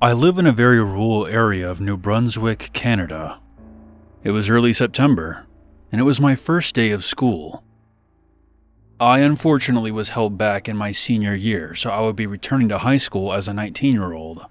I live in a very rural area of New Brunswick, Canada. It was early September, and it was my first day of school. I unfortunately was held back in my senior year, so I would be returning to high school as a 19-year-old.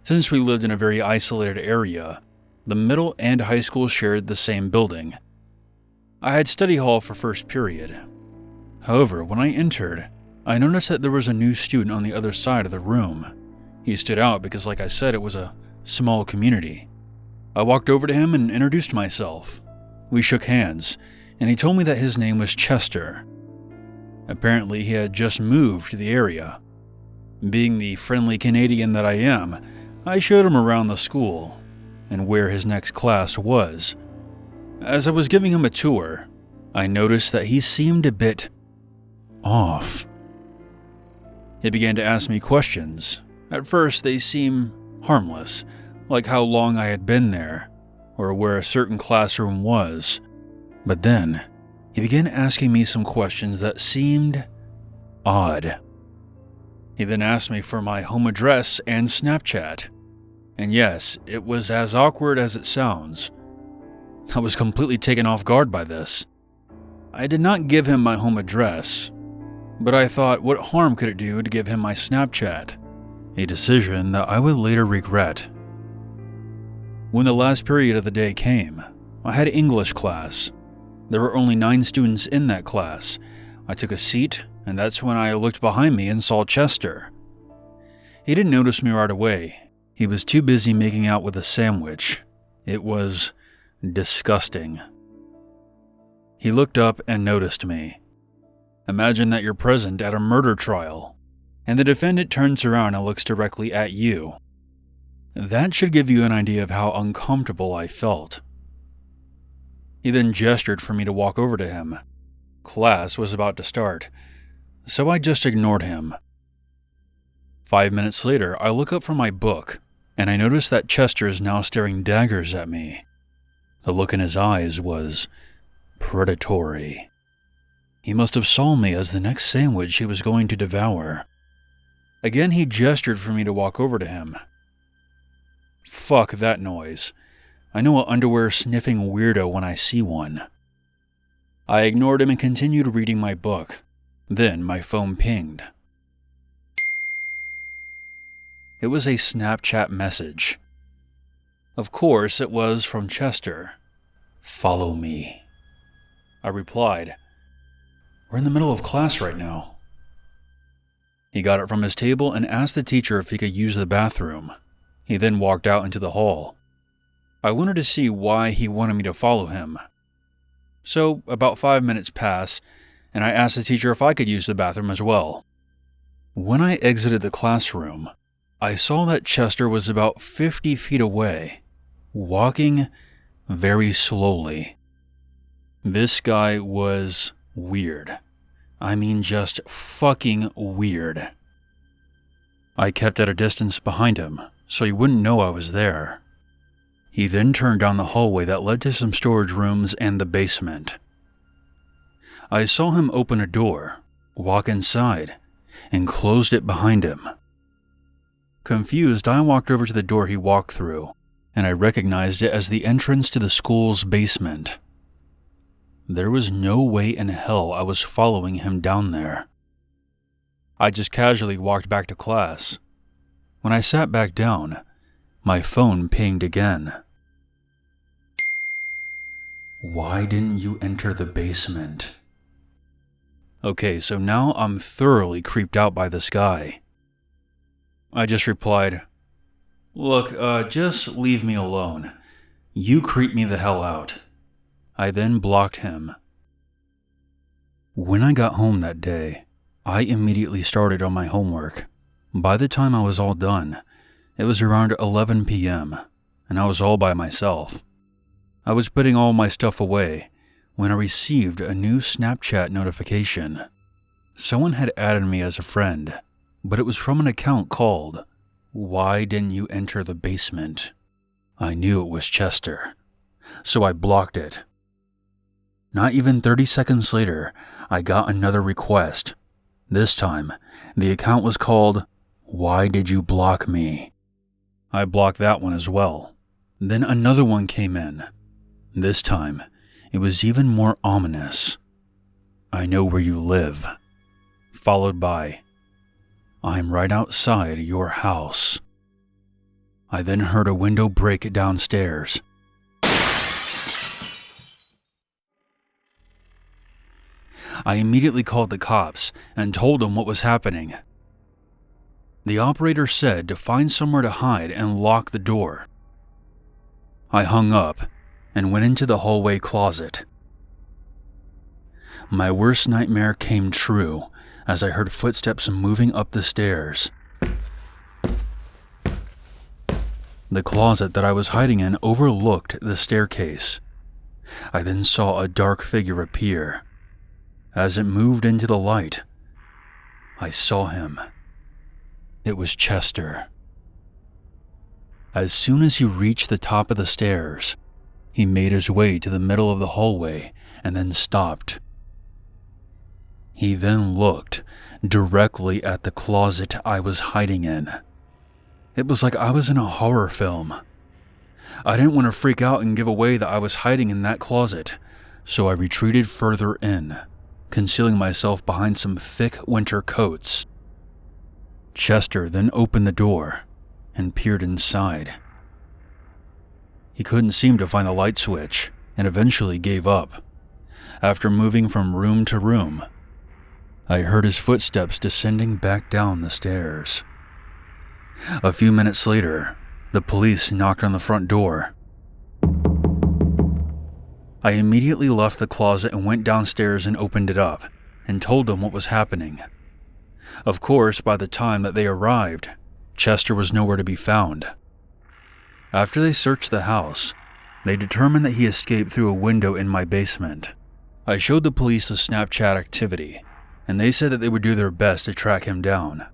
Since we lived in a very isolated area, the middle and high school shared the same building. I had study hall for first period. However, when I entered, I noticed that there was a new student on the other side of the room. He stood out because, like I said, it was a small community. I walked over to him and introduced myself. We shook hands, and he told me that his name was Chester. Apparently, he had just moved to the area. Being the friendly Canadian that I am, I showed him around the school and where his next class was. As I was giving him a tour, I noticed that he seemed a bit off. He began to ask me questions. At first, they seemed harmless, like how long I had been there, or where a certain classroom was. But then, he began asking me some questions that seemed odd. He then asked me for my home address and Snapchat. And yes, it was as awkward as it sounds. I was completely taken off guard by this. I did not give him my home address, but I thought, what harm could it do to give him my Snapchat? A decision that I would later regret. When the last period of the day came, I had English class. There were only 9 students in that class. I took a seat, and that's when I looked behind me and saw Chester. He didn't notice me right away. He was too busy making out with a sandwich. It was disgusting. He looked up and noticed me. Imagine that you're present at a murder trial, and the defendant turns around and looks directly at you. That should give you an idea of how uncomfortable I felt. He then gestured for me to walk over to him. Class was about to start, so I just ignored him. 5 minutes later, I look up from my book, and I notice that Chester is now staring daggers at me. The look in his eyes was predatory. He must have saw me as the next sandwich he was going to devour. Again, he gestured for me to walk over to him. Fuck that noise. I know an underwear-sniffing weirdo when I see one. I ignored him and continued reading my book. Then my phone pinged. It was a Snapchat message. Of course, it was from Chester. "Follow me." I replied, "We're in the middle of class right now." He got it from his table and asked the teacher if he could use the bathroom. He then walked out into the hall. I wanted to see why he wanted me to follow him. So, about 5 minutes passed, and I asked the teacher if I could use the bathroom as well. When I exited the classroom, I saw that Chester was about 50 feet away, walking very slowly. This guy was weird. I mean, just fucking weird. I kept at a distance behind him, so he wouldn't know I was there. He then turned down the hallway that led to some storage rooms and the basement. I saw him open a door, walk inside, and closed it behind him. Confused, I walked over to the door he walked through, and I recognized it as the entrance to the school's basement. There was no way in hell I was following him down there. I just casually walked back to class. When I sat back down, my phone pinged again. "Why didn't you enter the basement?" Okay, so now I'm thoroughly creeped out by this guy. I just replied, "Look, just leave me alone. You creep me the hell out." I then blocked him. When I got home that day, I immediately started on my homework. By the time I was all done, it was around 11 p.m., and I was all by myself. I was putting all my stuff away when I received a new Snapchat notification. Someone had added me as a friend, but it was from an account called "Why Didn't You Enter the Basement?" I knew it was Chester, so I blocked it. Not even 30 seconds later, I got another request. This time, the account was called "Why Did You Block Me?" I blocked that one as well. Then another one came in. This time, it was even more ominous. "I know where you live," followed by, "I'm right outside your house." I then heard a window break downstairs. I immediately called the cops and told them what was happening. The operator said to find somewhere to hide and lock the door. I hung up and went into the hallway closet. My worst nightmare came true as I heard footsteps moving up the stairs. The closet that I was hiding in overlooked the staircase. I then saw a dark figure appear. As it moved into the light, I saw him. It was Chester. As soon as he reached the top of the stairs, he made his way to the middle of the hallway and then stopped. He then looked directly at the closet I was hiding in. It was like I was in a horror film. I didn't want to freak out and give away that I was hiding in that closet, so I retreated further in, concealing myself behind some thick winter coats. Chester then opened the door and peered inside. He couldn't seem to find the light switch and eventually gave up. After moving from room to room, I heard his footsteps descending back down the stairs. A few minutes later, the police knocked on the front door. I immediately left the closet and went downstairs and opened it up and told them what was happening. Of course, by the time that they arrived, Chester was nowhere to be found. After they searched the house, they determined that he escaped through a window in my basement. I showed the police the Snapchat activity, and they said that they would do their best to track him down.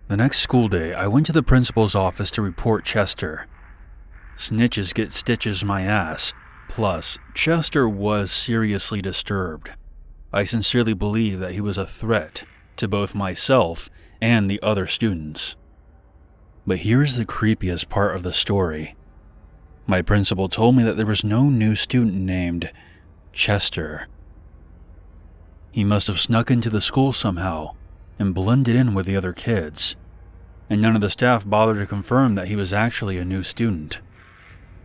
The next school day, I went to the principal's office to report Chester. Snitches get stitches, my ass. Plus, Chester was seriously disturbed. I sincerely believe that he was a threat to both myself and the other students. But here's the creepiest part of the story. My principal told me that there was no new student named Chester. He must have snuck into the school somehow and blended in with the other kids, and none of the staff bothered to confirm that he was actually a new student.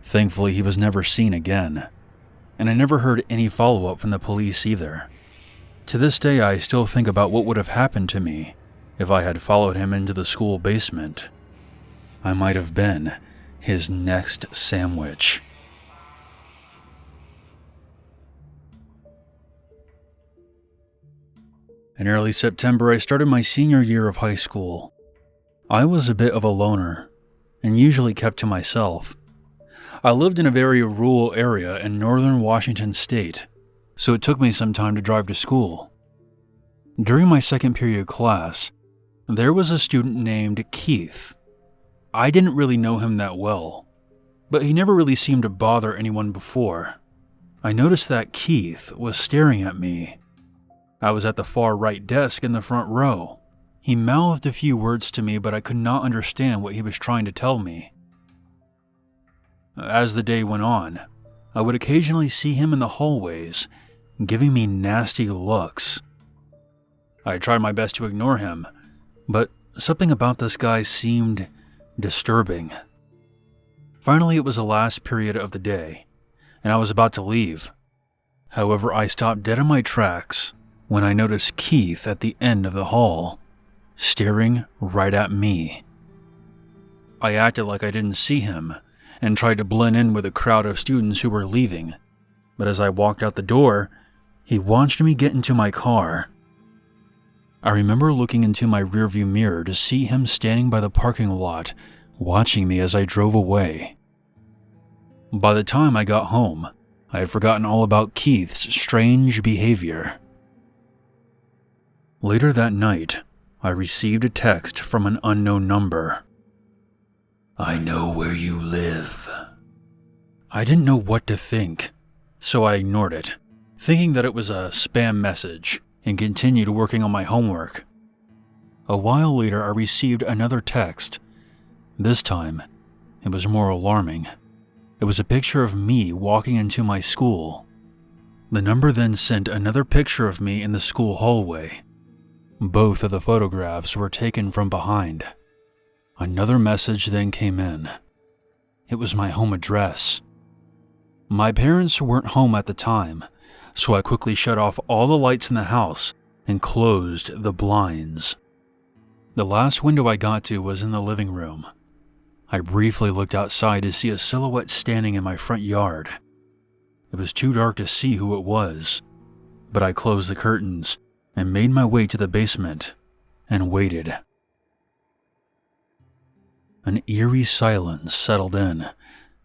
Thankfully, he was never seen again, and I never heard any follow-up from the police either. To this day, I still think about what would have happened to me if I had followed him into the school basement. I might have been his next sandwich. In early September, I started my senior year of high school. I was a bit of a loner, and usually kept to myself. I lived in a very rural area in northern Washington state, so it took me some time to drive to school. During my second period class, there was a student named Keith. I didn't really know him that well, but he never really seemed to bother anyone before. I noticed that Keith was staring at me. I was at the far right desk in the front row. He mouthed a few words to me, but I could not understand what he was trying to tell me. As the day went on, I would occasionally see him in the hallways, giving me nasty looks. I tried my best to ignore him, but something about this guy seemed disturbing. Finally, it was the last period of the day, and I was about to leave. However, I stopped dead in my tracks when I noticed Keith at the end of the hall, staring right at me. I acted like I didn't see him and tried to blend in with a crowd of students who were leaving, but as I walked out the door, he watched me get into my car. I remember looking into my rearview mirror to see him standing by the parking lot, watching me as I drove away. By the time I got home, I had forgotten all about Keith's strange behavior. Later that night, I received a text from an unknown number. "I know where you live." I didn't know what to think, so I ignored it, thinking that it was a spam message, and continued working on my homework. A while later, I received another text. This time, it was more alarming. It was a picture of me walking into my school. The number then sent another picture of me in the school hallway. Both of the photographs were taken from behind. Another message then came in. It was my home address. My parents weren't home at the time, so I quickly shut off all the lights in the house and closed the blinds. The last window I got to was in the living room. I briefly looked outside to see a silhouette standing in my front yard. It was too dark to see who it was, but I closed the curtains and made my way to the basement and waited. An eerie silence settled in,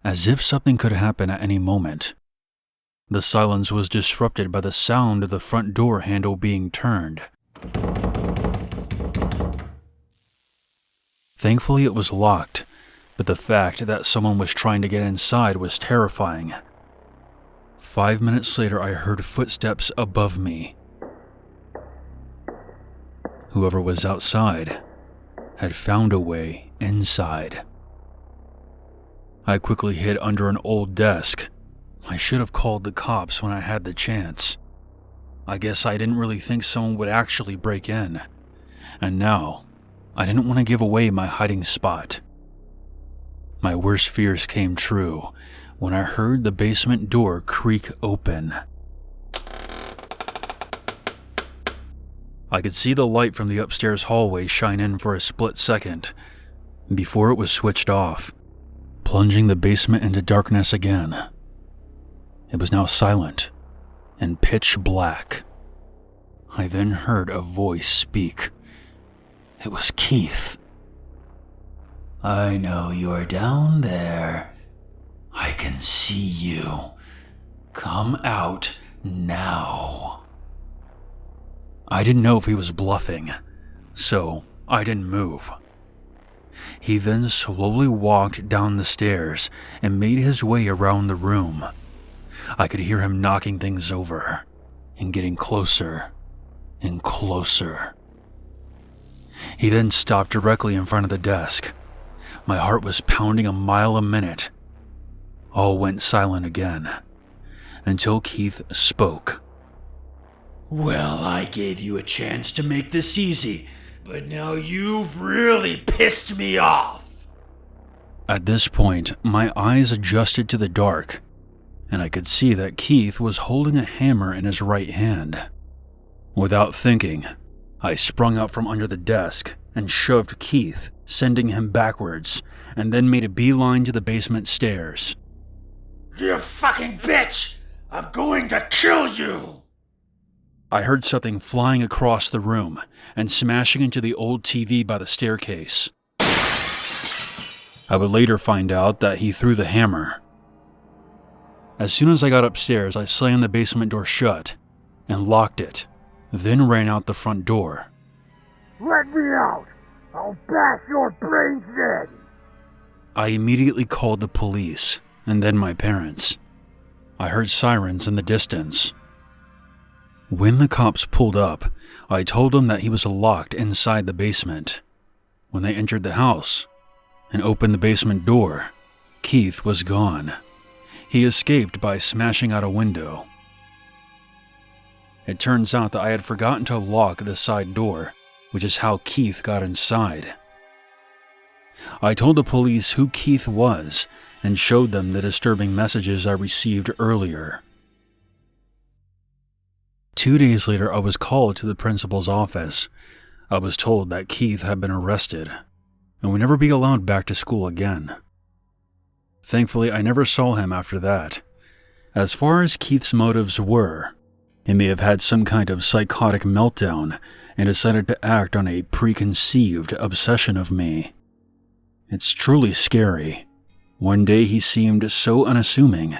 as if something could happen at any moment. The silence was disrupted by the sound of the front door handle being turned. Thankfully, it was locked, but the fact that someone was trying to get inside was terrifying. 5 minutes later, I heard footsteps above me. Whoever was outside had found a way inside. I quickly hid under an old desk. I should have called the cops when I had the chance. I guess I didn't really think someone would actually break in. And now, I didn't want to give away my hiding spot. My worst fears came true when I heard the basement door creak open. I could see the light from the upstairs hallway shine in for a split second before it was switched off, plunging the basement into darkness again. It was now silent and pitch black. I then heard a voice speak. It was Keith. "I know you're down there. I can see you. Come out now." I didn't know if he was bluffing, so I didn't move. He then slowly walked down the stairs and made his way around the room. I could hear him knocking things over and getting closer and closer. He then stopped directly in front of the desk. My heart was pounding a mile a minute. All went silent again, until Keith spoke. "Well, I gave you a chance to make this easy, but now you've really pissed me off." At this point, my eyes adjusted to the dark, and I could see that Keith was holding a hammer in his right hand. Without thinking, I sprung out from under the desk and shoved Keith, sending him backwards, and then made a beeline to the basement stairs. "You fucking bitch! I'm going to kill you!" I heard something flying across the room and smashing into the old TV by the staircase. I would later find out that he threw the hammer. As soon as I got upstairs, I slammed the basement door shut and locked it, then ran out the front door. "Let me out! I'll bash your brains in!" I immediately called the police and then my parents. I heard sirens in the distance. When the cops pulled up, I told them that he was locked inside the basement. When they entered the house and opened the basement door, Keith was gone. He escaped by smashing out a window. It turns out that I had forgotten to lock the side door, which is how Keith got inside. I told the police who Keith was and showed them the disturbing messages I received earlier. 2 days later, I was called to the principal's office. I was told that Keith had been arrested and would never be allowed back to school again. Thankfully, I never saw him after that. As far as Keith's motives were, he may have had some kind of psychotic meltdown and decided to act on a preconceived obsession of me. It's truly scary. One day he seemed so unassuming,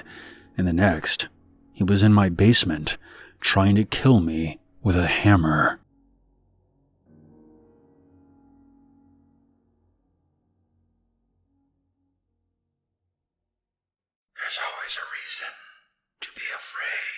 and the next, he was in my basement, trying to kill me with a hammer. There's always a reason to be afraid.